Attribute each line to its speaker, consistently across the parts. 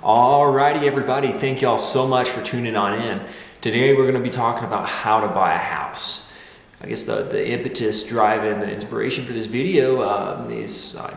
Speaker 1: Alrighty everybody, thank y'all so much for tuning on in. Today we're going to be talking about how to buy a house. I guess the impetus, driving, the inspiration for this video is I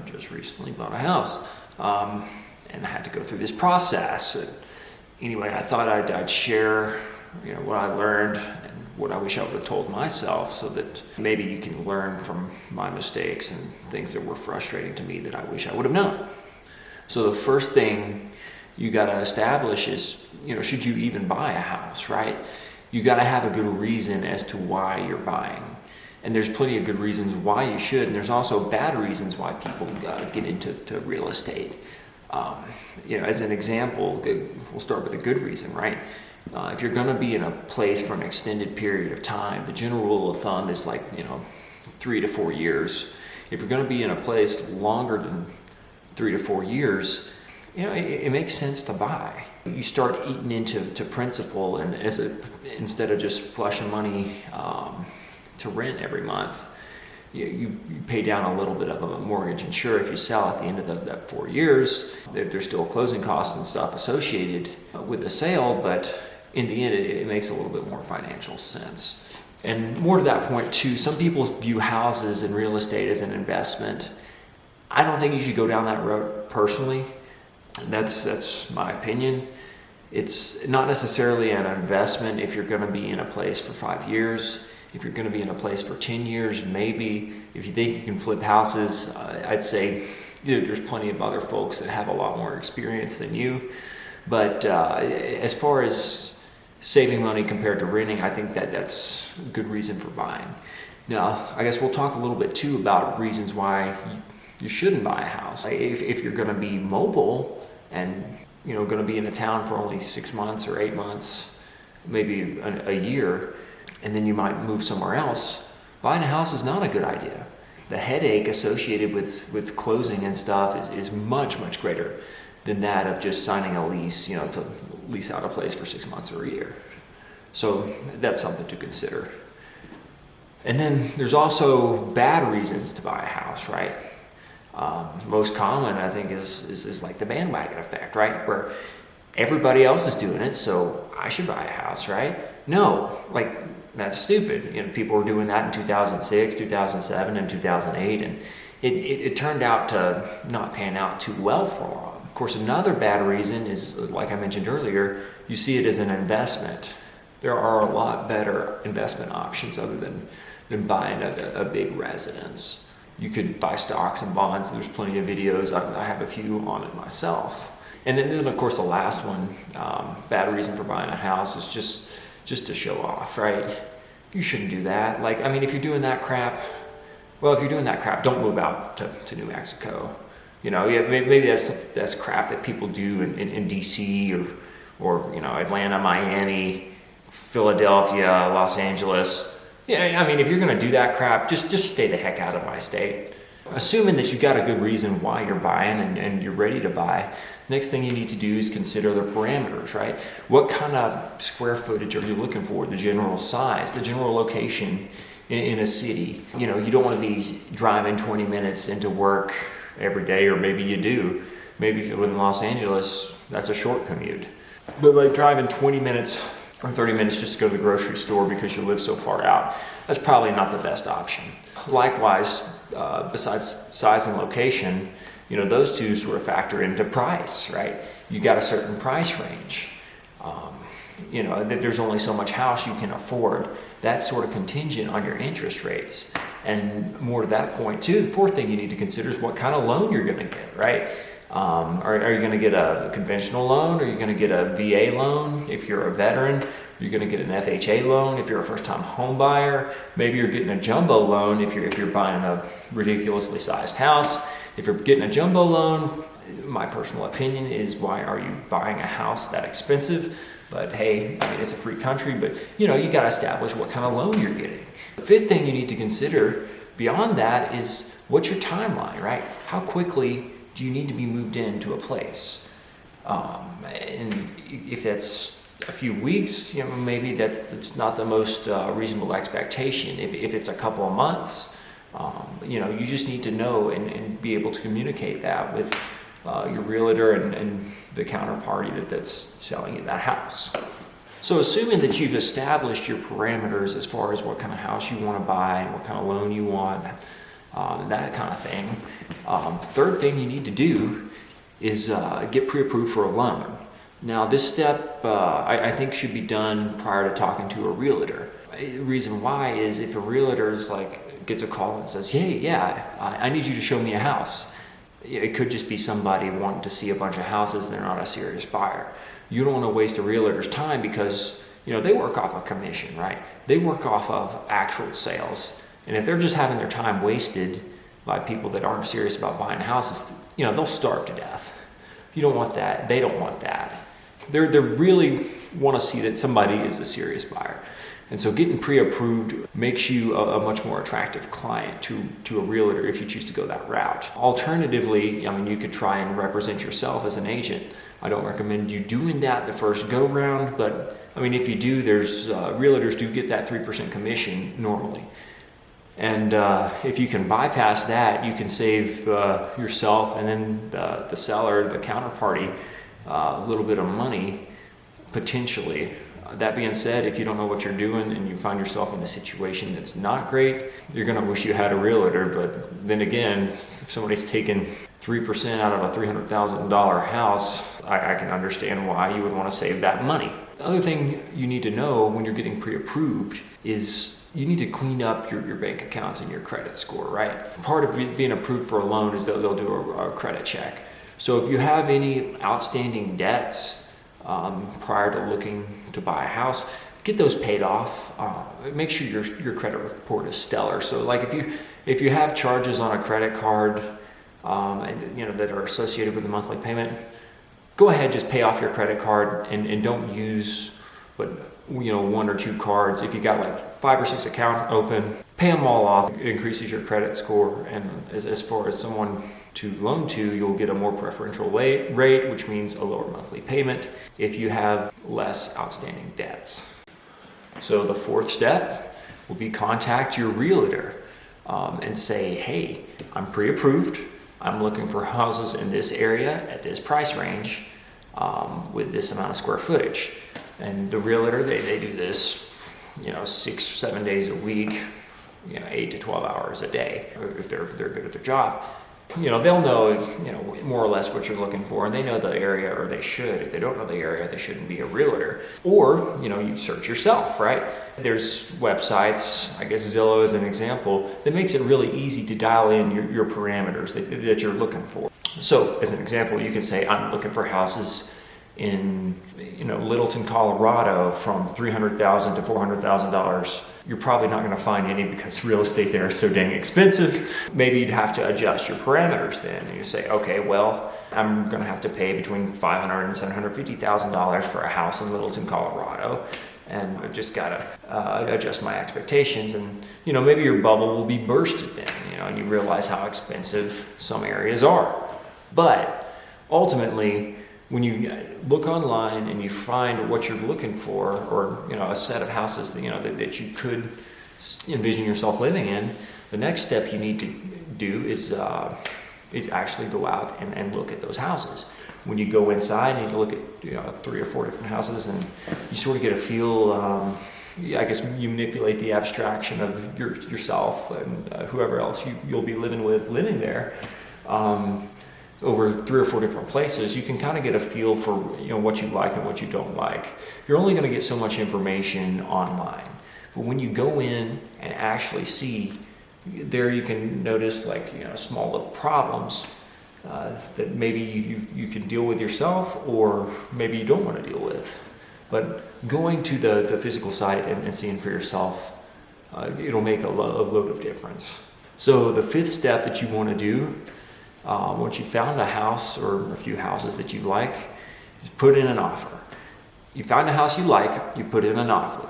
Speaker 1: just recently bought a house and I had to go through this process. And anyway, I thought I'd share what I learned and what I wish I would have told myself, so that maybe you can learn from my mistakes and things that were frustrating to me that I wish I would have known. So the first thing you got to establish is, should you even buy a house, right? You got to have a good reason as to why you're buying. And there's plenty of good reasons why you should, and there's also bad reasons why people get into real estate. As an example, we'll start with a good reason, right? If you're going to be in a place for an extended period of time, the general rule of thumb is 3 to 4 years. If you're going to be in a place longer than 3 to 4 years, it makes sense to buy. You start eating into principal, and instead of just flushing money to rent every month, you pay down a little bit of a mortgage. And sure, if you sell at the end of that 4 years, there's still closing costs and stuff associated with the sale, but in the end, it makes a little bit more financial sense. And more to that point too, some people view houses and real estate as an investment. I don't think you should go down that road personally. That's my opinion. It's not necessarily an investment if you're going to be in a place for 5 years. If you're going to be in a place for 10 years, maybe. If you think you can flip houses, I'd say there's plenty of other folks that have a lot more experience than you. But as far as saving money compared to renting, I think that's a good reason for buying. Now, I guess we'll talk a little bit too about reasons why you shouldn't buy a house. If you're going to be mobile and going to be in a town for only 6 months or 8 months, maybe a year, and then you might move somewhere else, buying a house is not a good idea. The headache associated with closing and stuff is much, much greater than that of just signing a lease, to lease out a place for 6 months or a year. So that's something to consider. And then there's also bad reasons to buy a house, right? Most common, I think, is like the bandwagon effect, right? Where everybody else is doing it, so I should buy a house, right? No, that's stupid. People were doing that in 2006, 2007, and 2008, and it turned out to not pan out too well for them. Of course, another bad reason is, like I mentioned earlier, you see it as an investment. There are a lot better investment options other than buying a big residence. You could buy stocks and bonds. There's plenty of videos. I have a few on it myself. And then of course, the last one, bad reason for buying a house is just to show off, right? You shouldn't do that. If you're doing that crap, don't move out to New Mexico. Maybe that's crap that people do in DC or Atlanta, Miami, Philadelphia, Los Angeles. If you're going to do that crap, just stay the heck out of my state. Assuming that you've got a good reason why you're buying and you're ready to buy, next thing you need to do is consider the parameters, right? What kind of square footage are you looking for? The general size, the general location in a city. You don't want to be driving 20 minutes into work every day, or maybe you do. Maybe if you live in Los Angeles, that's a short commute. But driving 20 minutes or 30 minutes just to go to the grocery store because you live so far out, that's probably not the best option. Likewise, besides size and location, those two sort of factor into price, right? You got a certain price range. There's only so much house you can afford. That's sort of contingent on your interest rates. And more to that point too, the fourth thing you need to consider is what kind of loan you're going to get, right? Are you going to get a conventional loan? Are you going to get a VA loan if you're a veteran? Are you going to get an FHA loan if you're a first-time home buyer? Maybe you're getting a jumbo loan if you're buying a ridiculously sized house. If you're getting a jumbo loan, my personal opinion is, why are you buying a house that expensive? But hey, it's a free country, but you got to establish what kind of loan you're getting. The fifth thing you need to consider beyond that is, what's your timeline, right? How quickly do you need to be moved into a place? And if that's a few weeks, maybe that's not the most reasonable expectation. If it's a couple of months, you just need to know and be able to communicate that with your realtor and the counterparty that's selling you that house. So assuming that you've established your parameters as far as what kind of house you want to buy and what kind of loan you want, that kind of thing, third thing you need to do is get pre-approved for a loan. Now this step I think should be done prior to talking to a realtor. The reason why is if a realtor gets a call and says, hey, yeah, I need you to show me a house. It could just be somebody wanting to see a bunch of houses. They're not a serious buyer. You don't want to waste a realtor's time because they work off a commission, right? They work off of actual sales. And if they're just having their time wasted by people that aren't serious about buying houses, they'll starve to death. You don't want that. They don't want that. They really want to see that somebody is a serious buyer. And so getting pre-approved makes you a much more attractive client to a realtor if you choose to go that route. Alternatively, you could try and represent yourself as an agent. I don't recommend you doing that the first go round, but if you do, there's realtors do get that 3% commission normally. And if you can bypass that, you can save yourself and then the seller, the counterparty, a little bit of money potentially. That being said, if you don't know what you're doing and you find yourself in a situation that's not great, you're going to wish you had a realtor. But then again, if somebody's taking 3% out of a $300,000 house, I can understand why you would want to save that money. The other thing you need to know when you're getting pre-approved is you need to clean up your bank accounts and your credit score, right? Part of being approved for a loan is they'll do a credit check. So if you have any outstanding debts prior to looking to buy a house, get those paid off. Make sure your credit report is stellar. So if you have charges on a credit card that are associated with the monthly payment, go ahead, just pay off your credit card and don't use one or two cards. If you got 5 or 6 accounts open, pay them all off. It increases your credit score, and as far as someone to loan to, you'll get a more preferential rate, which means a lower monthly payment if you have less outstanding debts. So the fourth step will be contact your realtor and say, hey, I'm pre-approved. I'm looking for houses in this area at this price range with this amount of square footage. And the realtor, they do this 6 or 7 days a week, 8 to 12 hours a day if they're good at their job. They'll know, more or less what you're looking for, and they know the area, or they should. If they don't know the area, they shouldn't be a realtor. Or, you search yourself, right? There's websites, I guess Zillow is an example, that makes it really easy to dial in your parameters that you're looking for. So, as an example, you can say, I'm looking for houses in, Littleton, Colorado from $300,000 to $400,000. You're probably not going to find any because real estate there is so dang expensive. Maybe you'd have to adjust your parameters then. And you say, okay, well, I'm going to have to pay between $500,000 and $750,000 for a house in Littleton, Colorado. And I've just got to adjust my expectations. And, maybe your bubble will be bursted then, and you realize how expensive some areas are. But ultimately, when you look online and you find what you're looking for, or a set of houses that that you could envision yourself living in, the next step you need to do is actually go out and look at those houses. When you go inside and you look at 3 or 4 different houses, and you sort of get a feel. I guess you manipulate the abstraction of yourself and whoever else you'll be living there. Over 3 or 4 different places, you can kind of get a feel for what you like and what you don't like. You're only going to get so much information online, but when you go in and actually see, there you can notice small little problems that maybe you can deal with yourself, or maybe you don't want to deal with. But going to the physical site and seeing for yourself, it'll make a load of difference. So the fifth step that you want to do, once you've found a house or a few houses that you like, is put in an offer. You found a house you like, you put in an offer.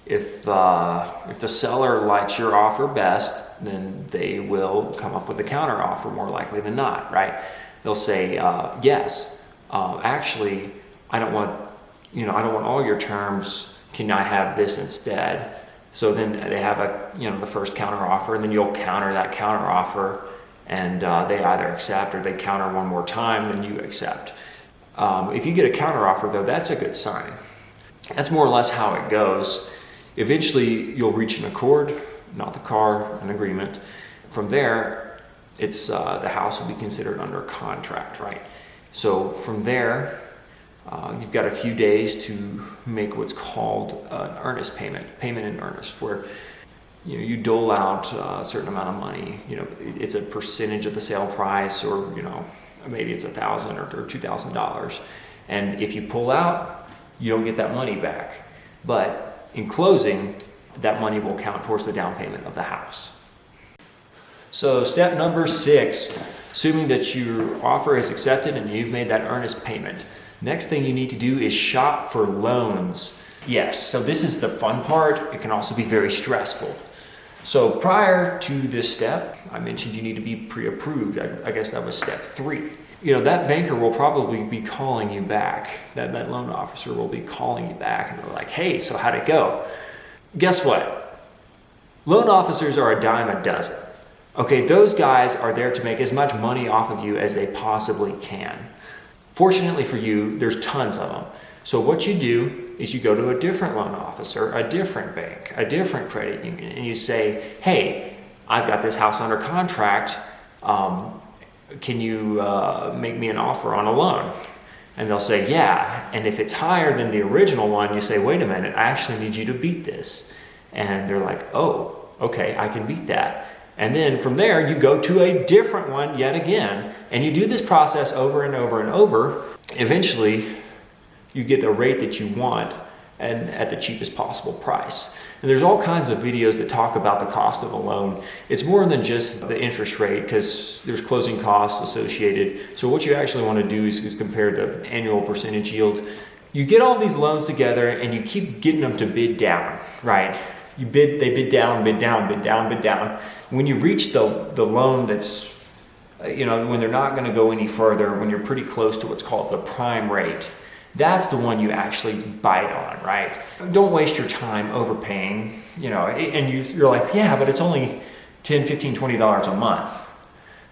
Speaker 1: If the seller likes your offer best, then they will come up with a counter offer more likely than not, right? They'll say, yes, actually, I don't want all your terms. Can I have this instead? So then they have the first counter offer, and then you'll counter that counter offer. and they either accept or they counter one more time, then you accept. If you get a counteroffer though, that's a good sign. That's more or less how it goes. Eventually you'll reach an accord, not the car, an agreement. From there, it's the house will be considered under contract, right? So from there, you've got a few days to make what's called an earnest payment in earnest, where you dole out a certain amount of money. It's a percentage of the sale price, or maybe it's $1,000 or $2,000. And if you pull out, you don't get that money back. But in closing, that money will count towards the down payment of the house. So step number 6, assuming that your offer is accepted and you've made that earnest payment, next thing you need to do is shop for loans. Yes, so this is the fun part. It can also be very stressful. So prior to this step, I mentioned you need to be pre-approved. I guess that was step 3. That banker will probably be calling you back. That loan officer will be calling you back, and they're like, hey, so how'd it go? Guess what? Loan officers are a dime a dozen. Okay, those guys are there to make as much money off of you as they possibly can. Fortunately for you, there's tons of them. So what you do is you go to a different loan officer, a different bank, a different credit union, and you say, hey, I've got this house under contract. Can you make me an offer on a loan? And they'll say, yeah. And if it's higher than the original one, you say, wait a minute, I actually need you to beat this. And they're like, oh, okay, I can beat that. And then from there, you go to a different one yet again, and you do this process over and over and over. Eventually, you get the rate that you want and at the cheapest possible price. And there's all kinds of videos that talk about the cost of a loan. It's more than just the interest rate, because there's closing costs associated. So what you actually want to do is compare the annual percentage yield. You get all these loans together and you keep getting them to bid down, right? They bid down, bid down, bid down, bid down. When you reach the loan that's, when they're not going to go any further, when you're pretty close to what's called the prime rate, that's the one you actually bite on, right? Don't waste your time overpaying, and you're like, yeah, but it's only $10, $15, $20 a month.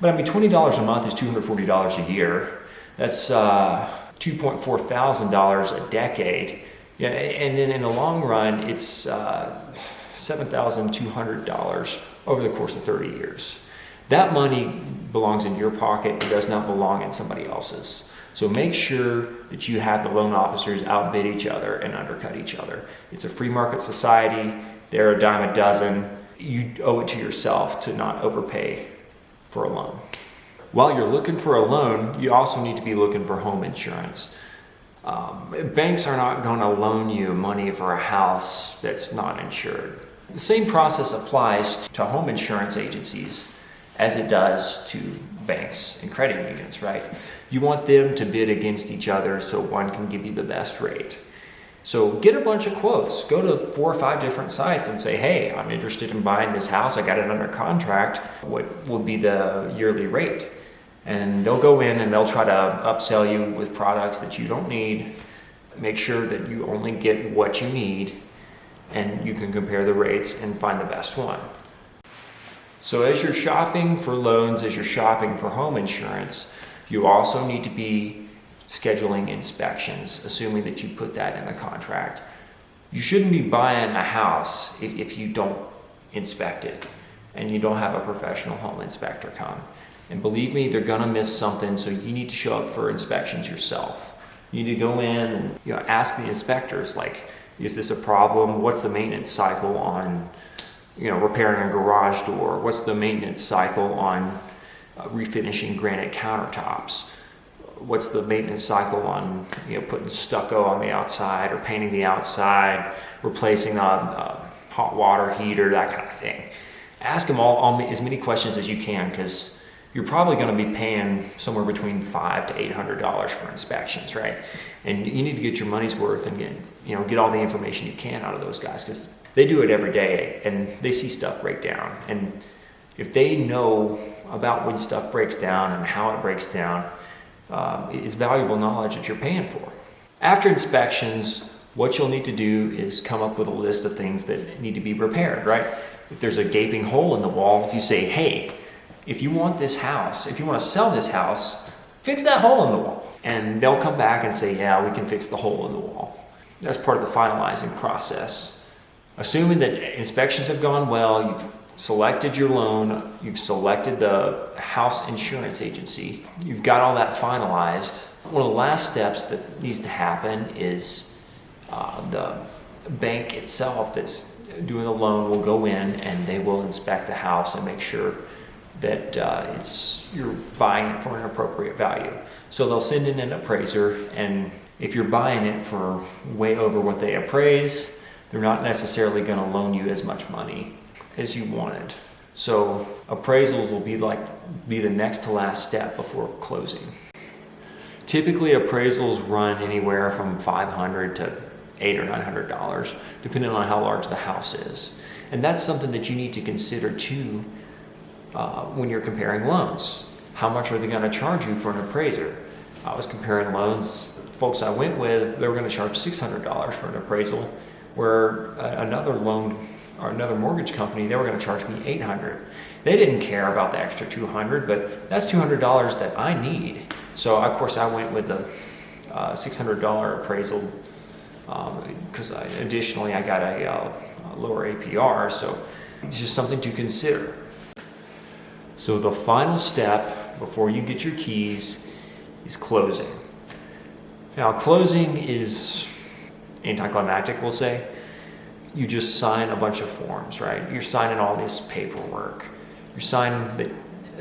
Speaker 1: But I mean, $20 a month is $240 a year. That's $2.4 thousand a decade. Yeah, and then in the long run, it's $7,200 over the course of 30 years. That money belongs in your pocket. It does not belong in somebody else's. So make sure that you have the loan officers outbid each other and undercut each other. It's a free market society. They're a dime a dozen. You owe it to yourself to not overpay for a loan. While you're looking for a loan, you also need to be looking for home insurance. Banks are not going to loan you money for a house that's not insured. The same process applies to home insurance agencies as it does to banks and credit unions, right? You want them to bid against each other so one can give you the best rate. So get a bunch of quotes. Go to 4 or 5 different sites and say, hey, I'm interested in buying this house. I got it under contract. What will be the yearly rate? And they'll go in and they'll try to upsell you with products that you don't need. Make sure that you only get what you need, and you can compare the rates and find the best one. So as you're shopping for loans, as you're shopping for home insurance, you also need to be scheduling inspections, assuming that you put that in the contract. You shouldn't be buying a house if you don't inspect it and you don't have a professional home inspector come. And believe me, they're gonna miss something, so you need to show up for inspections yourself. You need to go in and ask the inspectors, like, is this a problem? What's the maintenance cycle on repairing a garage door? What's the maintenance cycle on refinishing granite countertops? What's the maintenance cycle on putting stucco on the outside or painting the outside, replacing a hot water heater, that kind of thing. Ask them all as many questions as you can, because you're probably going to be paying somewhere between $500 to $800 for inspections, right? And you need to get your money's worth and get all the information you can out of those guys, because they do it every day and they see stuff break down. And if they know about when stuff breaks down and how it breaks down, it's valuable knowledge that you're paying for. After inspections, what you'll need to do is come up with a list of things that need to be repaired, right? If there's a gaping hole in the wall, you say, hey, if you want this house, if you want to sell this house, fix that hole in the wall. And they'll come back and say, yeah, we can fix the hole in the wall. That's part of the finalizing process. Assuming that inspections have gone well, you've selected your loan, you've selected the house insurance agency, you've got all that finalized. One of the last steps that needs to happen is the bank itself that's doing the loan will go in and they will inspect the house and make sure that you're buying it for an appropriate value. So they'll send in an appraiser, and if you're buying it for way over what they appraise, they're not necessarily going to loan you as much money as you wanted. So appraisals will be the next to last step before closing. Typically appraisals run anywhere from $500 to $800 or $900, depending on how large the house is. And that's something that you need to consider too when you're comparing loans. How much are they going to charge you for an appraiser? I was comparing loans. Folks I went with, they were going to charge $600 for an appraisal, where another loan or another mortgage company, they were going to charge me $800. They didn't care about the extra $200, but that's $200 that I need. So of course I went with the $600 appraisal because additionally I got a lower APR, so it's just something to consider. So the final step before you get your keys is closing. Now closing is anticlimactic, we'll say. You just sign a bunch of forms, right? You're signing all this paperwork. You're signing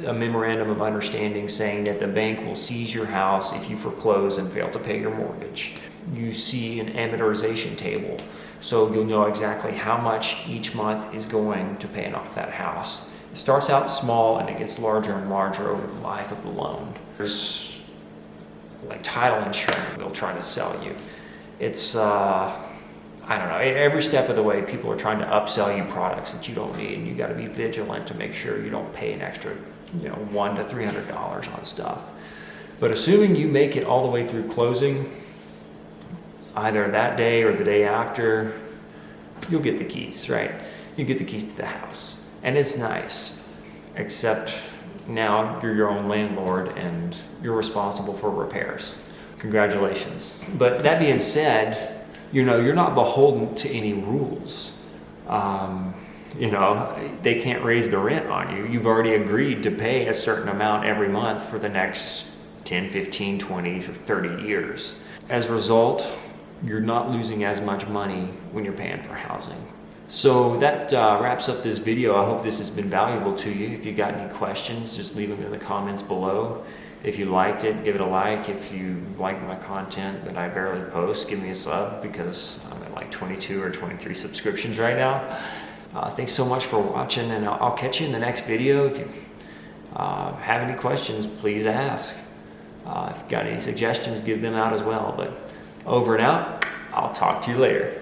Speaker 1: a memorandum of understanding saying that the bank will seize your house if you foreclose and fail to pay your mortgage. You see an amortization table, so you'll know exactly how much each month is going to paying off that house. It starts out small and it gets larger and larger over the life of the loan. There's like title insurance they'll try to sell you. It's I don't know, every step of the way people are trying to upsell you products that you don't need, and you got to be vigilant to make sure you don't pay an extra $100 to $300 on stuff. But assuming you make it all the way through closing, either that day or the day after, you'll get the keys, right? You get the keys to the house. And it's nice, except now you're your own landlord and you're responsible for repairs. Congratulations. But that being said, you're not beholden to any rules. They can't raise the rent on you. You've already agreed to pay a certain amount every month for the next 10, 15, 20, or 30 years. As a result, you're not losing as much money when you're paying for housing. So that wraps up this video. I hope this has been valuable to you. If you got any questions, just leave them in the comments below. If you liked it, give it a like. If you like my content that I barely post, give me a sub, because I'm at like 22 or 23 subscriptions right now. Thanks so much for watching, and I'll catch you in the next video. If you have any questions, please ask. If you've got any suggestions, give them out as well. But over and out. I'll talk to you later.